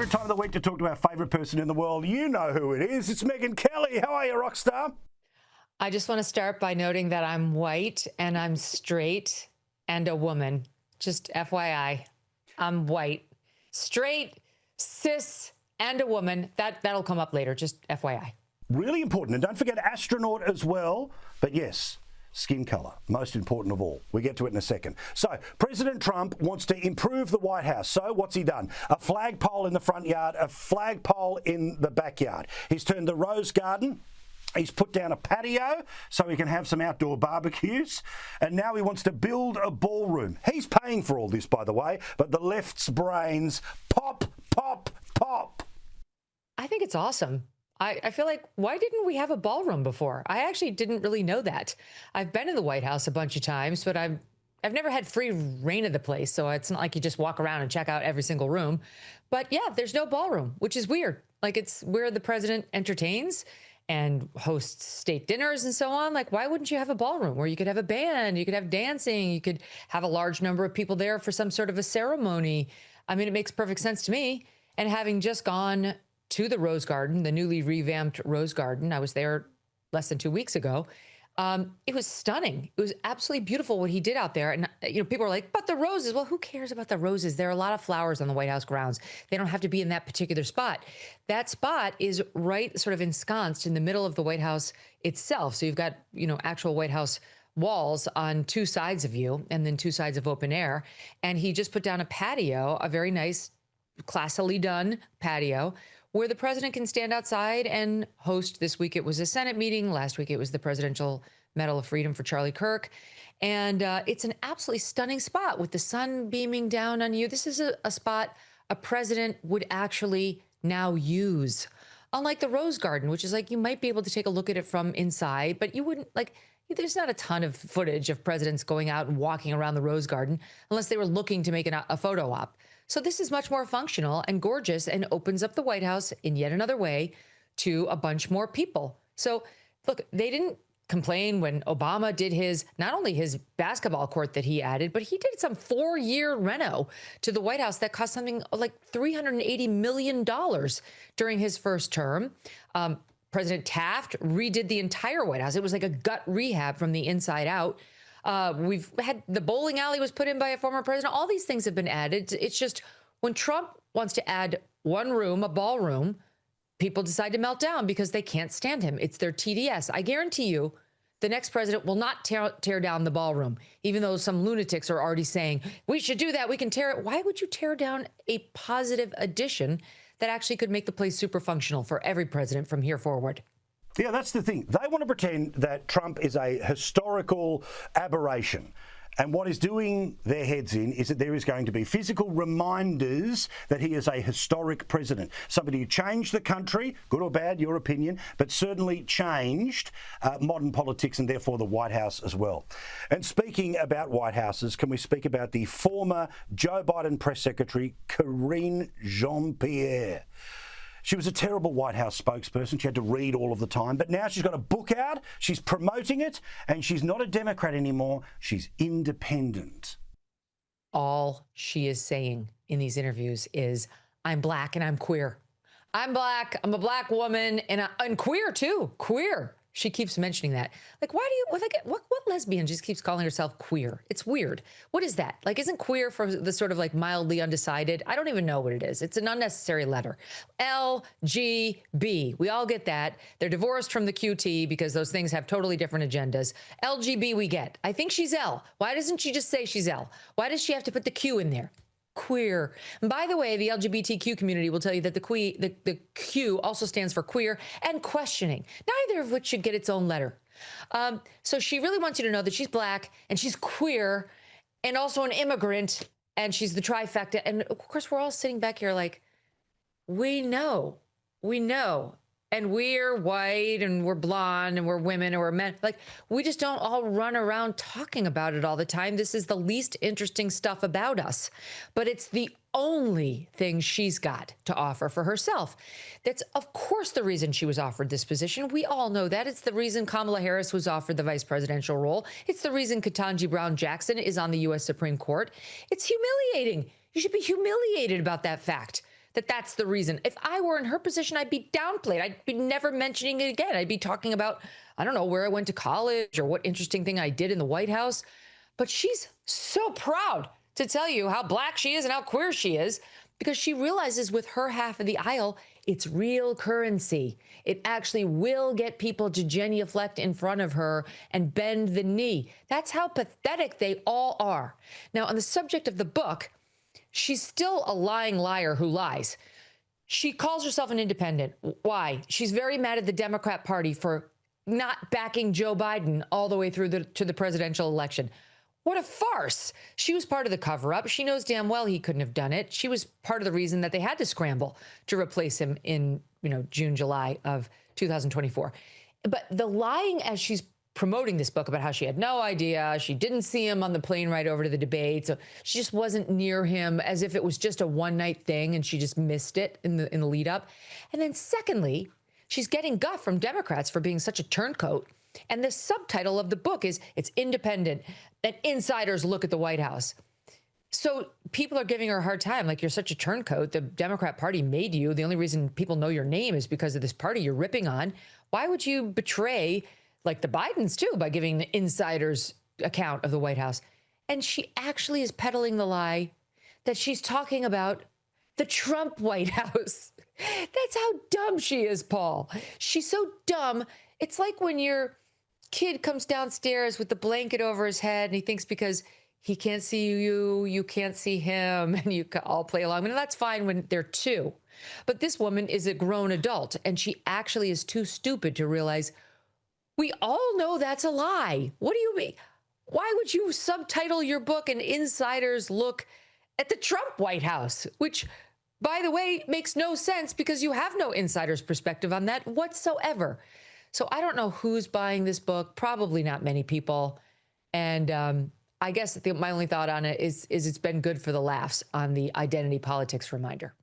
favourite time of the week to talk to our favourite person in the world. You know who it is. It's Megyn Kelly. How are you, rock star? I just want to start by noting that I'm white and I'm straight and a woman. Just FYI, I'm white, straight, cis, and a woman. That'll come up later. Just FYI. Really important. And don't forget astronaut as well. But yes, skin colour, most important of all. We get to it in a second. So, President Trump wants to improve the White House. So, what's he done? A flagpole in the front yard, a flagpole in the backyard. He's turned the rose garden. He's put down a patio so he can have some outdoor barbecues. And now he wants to build a ballroom. He's paying for all this, by the way, but the left's brains pop, pop, pop. I think it's awesome. I feel like, why didn't we have a ballroom before? I actually didn't really know that. I've been in the White House a bunch of times, but I've never had free reign of the place, so it's not like you just walk around and check out every single room. But yeah, there's no ballroom, which is weird. Like, it's where the president entertains and hosts state dinners and so on. Like, why wouldn't you have a ballroom where you could have a band, you could have dancing, you could have a large number of people there for some sort of a ceremony? I mean, it makes perfect sense to me. And having just gone to the Rose Garden, the newly revamped Rose Garden, I was there less than 2 weeks ago. It was stunning. It was absolutely beautiful what he did out there. And, people are like, but the roses. Well, who cares about the roses? There are a lot of flowers on the White House grounds. They don't have to be in that particular spot. That spot is right sort of ensconced in the middle of the White House itself. So you've got, actual White House walls on two sides of you and then two sides of open air. And he just put down a patio, a very nice, classily done patio, where the president can stand outside and host. This week it was a Senate meeting. Last week it was the Presidential Medal of Freedom for Charlie Kirk. And it's an absolutely stunning spot with the sun beaming down on you. This is a spot a president would actually now use. Unlike the Rose Garden, which is like, you might be able to take a look at it from inside, but you wouldn't, like, there's not a ton of footage of presidents going out and walking around the Rose Garden unless they were looking to make a photo op. So this is much more functional and gorgeous and opens up the White House in yet another way to a bunch more people. So look, they didn't complain when Obama did not only his basketball court that he added, but he did some 4-year reno to the White House that cost something like $380 million during his first term. President Taft redid the entire White House. It was like a gut rehab from the inside out. We've had the bowling alley was put in by a former president. All these things have been added. It's just when Trump wants to add one room, a ballroom, people decide to melt down because they can't stand him. It's their TDS. I guarantee you the next president will not tear down the ballroom, even though some lunatics are already saying, we should do that. We can tear it. Why would you tear down a positive addition that actually could make the place super functional for every president from here forward? Yeah, that's the thing. They want to pretend that Trump is a historical aberration. And what is doing their heads in is that there is going to be physical reminders that he is a historic president. Somebody who changed the country, good or bad, your opinion, but certainly changed modern politics and therefore the White House as well. And speaking about White Houses, can we speak about the former Joe Biden press secretary, Karine Jean-Pierre? She was a terrible White House spokesperson. She had to read all of the time. But now she's got a book out. She's promoting it. And she's not a Democrat anymore. She's independent. All she is saying in these interviews is, I'm black and I'm queer. I'm black. I'm a black woman. And I'm queer, too. Queer. She keeps mentioning that. Like, why do you, what lesbian just keeps calling herself queer? It's weird. What is that? Like, isn't queer for the sort of like mildly undecided? I don't even know what it is. It's an unnecessary letter. LGB. We all get that. They're divorced from the QT because those things have totally different agendas. LGB we get. I think she's L. Why doesn't she just say she's L? Why does she have to put the Q in there? Queer. And by the way, the LGBTQ community will tell you that the Q also stands for queer and questioning, neither of which should get its own letter. So she really wants you to know that she's black and she's queer and also an immigrant and she's the trifecta. And of course, we're all sitting back here like, we know. And we're white and we're blonde and we're women and we're men. Like, we just don't all run around talking about it all the time. This is the least interesting stuff about us. But it's the only thing she's got to offer for herself. That's, of course, the reason she was offered this position. We all know that. It's the reason Kamala Harris was offered the vice presidential role. It's the reason Ketanji Brown Jackson is on the U.S. Supreme Court. It's humiliating. You should be humiliated about that fact. that that's the reason. If I were in her position, I'd be downplayed. I'd be never mentioning it again. I'd be talking about, I don't know, where I went to college or what interesting thing I did in the White House. But she's so proud to tell you how black she is and how queer she is, because she realizes with her half of the aisle, it's real currency. It actually will get people to genuflect in front of her and bend the knee. That's how pathetic they all are. Now, on the subject of the book, she's still a lying liar who lies. She calls herself an independent. Why? She's very mad at the Democrat Party for not backing Joe Biden all the way through to the presidential election. What a farce. She was part of the cover-up. She knows damn well he couldn't have done it. She was part of the reason that they had to scramble to replace him in, June, July of 2024. But the lying as she's promoting this book about how she had no idea, she didn't see him on the plane ride over to the debate, so she just wasn't near him, as if it was just a one-night thing and she just missed it in the lead up. And then secondly, she's getting guff from Democrats for being such a turncoat. And the subtitle of the book is "It's Independent, that Insiders Look at the White House." So people are giving her a hard time, like, you're such a turncoat. The Democrat Party made you. The only reason people know your name is because of this party you're ripping on. Why would you betray, like the Bidens too, by giving the insiders account of the White House? And she actually is peddling the lie that she's talking about the Trump White House. That's how dumb she is, Paul. She's so dumb. It's like when your kid comes downstairs with the blanket over his head and he thinks because he can't see you, you can't see him, and you all play along. I mean, that's fine when they're two. But this woman is a grown adult, and she actually is too stupid to realize we all know that's a lie. What do you mean? Why would you subtitle your book "An Insider's Look at the Trump White House," which, by the way, makes no sense because you have no insider's perspective on that whatsoever. So I don't know who's buying this book. Probably not many people. And I guess my only thought on it is it's been good for the laughs on the identity politics reminder.